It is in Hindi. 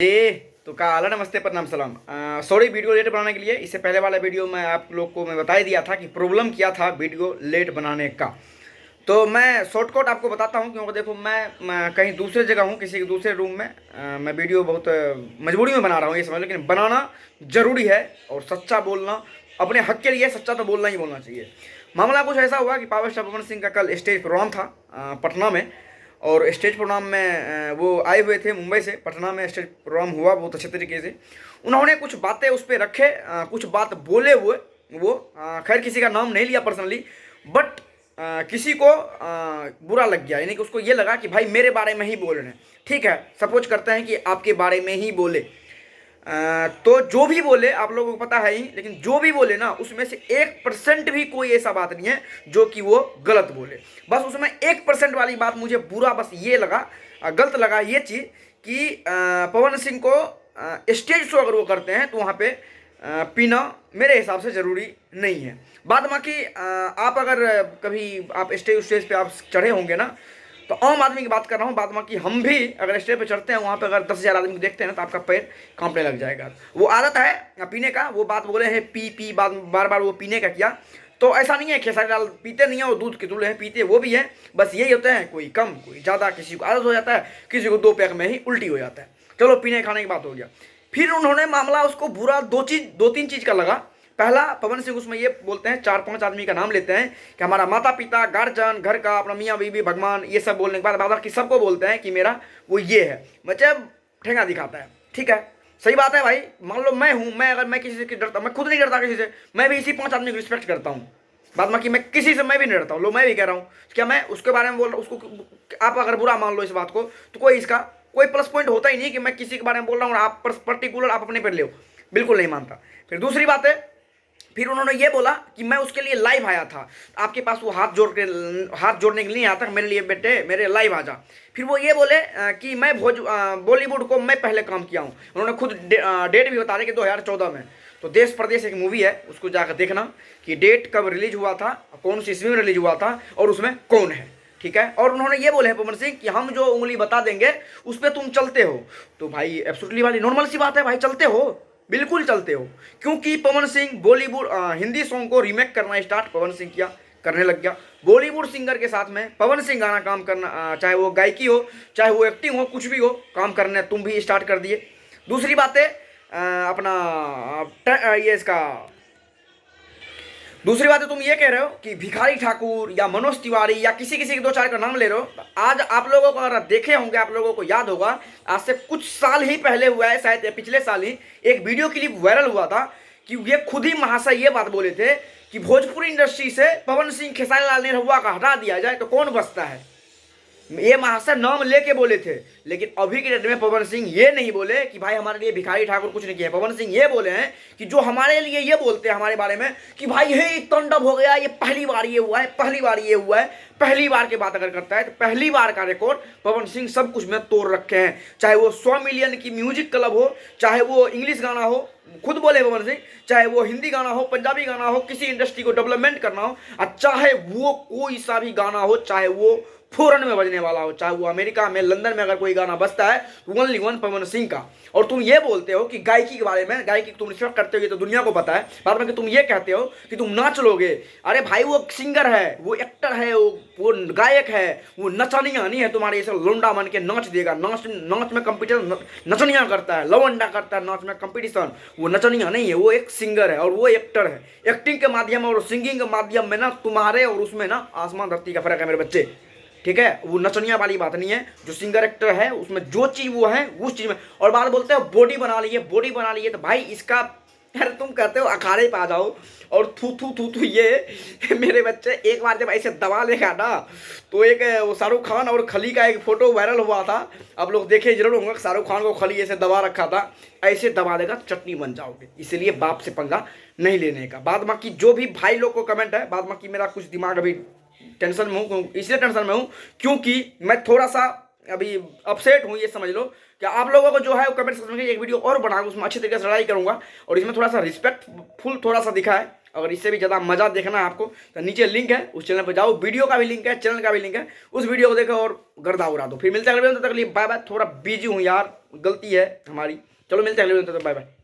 ए तो काला नमस्ते प्रणाम सलाम। सॉरी वीडियो लेट बनाने के लिए। इससे पहले वाला वीडियो में आप लोग को मैं बता ही दिया था कि प्रॉब्लम क्या था वीडियो लेट बनाने का। तो मैं शॉर्टकट आपको बताता हूँ, क्योंकि देखो मैं कहीं दूसरे जगह हूँ, किसी के दूसरे रूम में। मैं वीडियो बहुत मजबूरी में बना रहा हूँ ये समझ, लेकिन बनाना ज़रूरी है और सच्चा बोलना अपने हक के लिए सच्चा तो बोलना ही बोलना चाहिए। मामला कुछ ऐसा हुआ कि पावर स्टार पवन सिंह का कल स्टेज प्रोग्राम था पटना में। और स्टेज प्रोग्राम में वो आए हुए थे मुंबई से। पटना में स्टेज प्रोग्राम हुआ बहुत अच्छे तरीके से। उन्होंने कुछ बातें उस पर रखे, कुछ बात बोले हुए वो, खैर किसी का नाम नहीं लिया पर्सनली, बट किसी को बुरा लग गया, यानी कि उसको ये लगा कि भाई मेरे बारे में ही बोल रहे हैं। ठीक है, सपोज करते हैं कि आपके बारे में ही बोले, तो जो भी बोले आप लोगों को पता है ही, लेकिन जो भी बोले ना उसमें से 1% भी कोई ऐसा बात नहीं है जो कि वो गलत बोले। बस उसमें 1% वाली बात मुझे बुरा बस ये लगा, गलत लगा ये चीज़ कि पवन सिंह को स्टेज शो अगर वो करते हैं तो वहाँ पे पीना मेरे हिसाब से ज़रूरी नहीं है। बाद बाकी आप अगर कभी आप स्टेज पे आप चढ़े होंगे ना, तो आम आदमी की बात कर रहा हूँ। बाद बाकी हम भी अगर स्टेज पे चढ़ते हैं, वहाँ पे अगर 10,000 आदमी को देखते हैं ना तो आपका पैर कांपने लग जाएगा। वो आदत है पीने का, वो बात बोले हैं पी पी, बार बार वो पीने का किया। तो ऐसा नहीं है खेसारी लाल पीते नहीं है, वो दूध के दूल्हे हैं, पीते वो भी हैं। बस यही होता है, कोई कम कोई ज़्यादा, किसी को आदत हो जाता है, किसी को 2 पैक में ही उल्टी हो जाता है। चलो पीने खाने की बात हो गया। फिर उन्होंने मामला उसको बुरा दो तीन चीज़ का लगा। पहला, पवन सिंह उसमें ये बोलते हैं, 4-5 आदमी का नाम लेते हैं कि हमारा माता पिता, गार्जियन, घर का, अपना मियाँ बीवी, भगवान, ये सब बोलने के बाद बाबा की सबको बोलते हैं कि मेरा वो ये है, मतलब ठेंगा दिखाता है। ठीक है, सही बात है भाई। मान लो मैं हूँ, मैं अगर मैं किसी से डरता, मैं खुद नहीं डरता किसी से, मैं भी इसी 5 आदमी को रिस्पेक्ट करता हूँ। बाद बाकी मैं किसी से मैं भी नहीं डरता हूँ। लो मैं भी कह रहा हूँ, क्या मैं उसके बारे में बोल रहा हूँ, उसको आप अगर बुरा मान लो इस बात को, तो कोई इसका कोई प्लस पॉइंट होता ही नहीं कि मैं किसी के बारे में बोल रहा हूँ और आप पर्टिकुलर आप अपने पर ले, बिल्कुल नहीं मानता। फिर दूसरी बात है, फिर उन्होंने ये बोला कि मैं उसके लिए लाइव आया था, आपके पास वो हाथ जोड़ने के लिए आया था, मेरे लिए बेटे मेरे लाइव आ जा। फिर वो ये बोले कि मैं बॉलीवुड को मैं पहले काम किया हूँ। उन्होंने खुद डेट भी बता रहे कि 2014 में। तो देश प्रदेश एक मूवी है, उसको जाकर देखना कि डेट कब रिलीज हुआ था, कौन सी ईस्वी में रिलीज हुआ था और उसमें कौन है। ठीक है, और उन्होंने ये बोले हैं पवन सिंह कि हम जो उंगली बता देंगे उस पर तुम चलते हो। तो भाई एब्सोल्युटली वाली नॉर्मल सी बात है भाई, चलते हो, बिल्कुल चलते हो। क्योंकि पवन सिंह बॉलीवुड हिंदी सॉन्ग को रीमेक करना स्टार्ट पवन सिंह किया, करने लग गया। बॉलीवुड सिंगर के साथ में पवन सिंह गाना काम करना, चाहे वो गायकी हो चाहे वो एक्टिंग हो, कुछ भी हो, काम करने तुम भी स्टार्ट कर दिए। दूसरी बात है अपना ये इसका दूसरी बात है, तुम ये कह रहे हो कि भिखारी ठाकुर या मनोज तिवारी या किसी किसी के 2-4 का नाम ले रहे हो। आज आप लोगों को अगर देखे होंगे, आप लोगों को याद होगा, आज से कुछ साल ही पहले हुआ है, शायद पिछले साल ही एक वीडियो क्लिप वायरल हुआ था कि ये खुद ही महाशय ये बात बोले थे कि भोजपुरी इंडस्ट्री से पवन सिंह, खेसारी लाल निरहुआ का हटा दिया जाए तो कौन बचता है। ये महाशय नाम लेके बोले थे, लेकिन अभी के डेट में पवन सिंह ये नहीं बोले कि भाई हमारे लिए भिखारी ठाकुर कुछ नहीं किया। पवन सिंह ये बोले हैं कि जो हमारे लिए ये बोलते हैं हमारे बारे में कि भाई हे तांडव हो गया, ये पहली बार ये हुआ है, पहली बार ये हुआ है, पहली बार की बात अगर करता है तो पहली बार का रिकॉर्ड पवन सिंह सब कुछ में तोड़ रखे हैं। चाहे वो 100 मिलियन की म्यूजिक क्लब हो, चाहे वो इंग्लिश गाना हो, खुद बोले पवन सिंह, चाहे वो हिंदी गाना हो, पंजाबी गाना हो, किसी इंडस्ट्री को डेवलपमेंट करना हो, और चाहे वो कोई सा भी गाना हो, चाहे वो फॉरेन में बजने वाला हो, चाहे वो अमेरिका में, लंदन में अगर कोई गाना बजता है तो ओनली वन पवन सिंह का। और तुम ये बोलते हो कि गायकी के बारे में, गायकी तुम रिस्पेक्ट करते हो, ये तो दुनिया को पता है। बाद में कि तुम ये कहते हो कि तुम नाच लोगे। अरे भाई वो सिंगर है, वो एक्टर है, वो गायक है, वो नचनिया नहीं है तुम्हारे ऐसे लोंडा मन के नाच देगा। नाच में कंपटीशन, नचनिया करता है, लवंडा करता है नाच में कंपटीशन, वो नचनिया नहीं है, वो एक सिंगर है और वो एक्टर है। एक्टिंग के माध्यम और सिंगिंग के माध्यम में ना तुम्हारे और उसमें ना आसमान धरती का फर्क है मेरे बच्चे। ठीक है, वो नचनिया वाली बात नहीं है। जो सिंगर एक्टर है उसमें जो चीज़ वो है उस चीज़ में। और बात बोलते हो बॉडी बना ली है, बॉडी बना ली है, तो भाई इसका यार तुम कहते हो अखाड़े पे आ जाओ और थू ये मेरे बच्चे एक बार जब ऐसे दबा लेगा ना, तो एक वो शाहरुख खान और खली का एक फोटो वायरल हुआ था, आप लोग देखे जरूर होंगे। शाहरुख खान को खली ऐसे दबा रखा था, ऐसे दबा देगा चटनी बन जाओगे। इसलिए बाप से पंगा नहीं लेने का। बाद बाकी जो भी भाई लोग को कमेंट है, बाद बाकी मेरा कुछ दिमाग अभी टेंशन में हूँ, इसलिए टेंशन में हूँ क्योंकि मैं थोड़ा सा अभी अपसेट हूँ, ये समझ लो कि आप लोगों को जो है वो कमेंट सेक्शन में एक वीडियो और बनाऊंगा, उसमें अच्छी तरीके से लड़ाई करूंगा और इसमें थोड़ा सा रिस्पेक्टफुल थोड़ा सा दिखा है। अगर इससे भी ज़्यादा मजा देखना है आपको तो नीचे लिंक है, उस चैनल पर जाओ, वीडियो का भी लिंक है, चैनल का भी लिंक है, उस वीडियो को देखो और गर्दा उड़ा दो। फिर मिलते हैं अगले वीडियो में, तब तक के लिए बाय बाय। थोड़ा बिजी हूँ यार, गलती है हमारी। चलो मिलते हैं अगले वीडियो में, तब तक बाय बाय।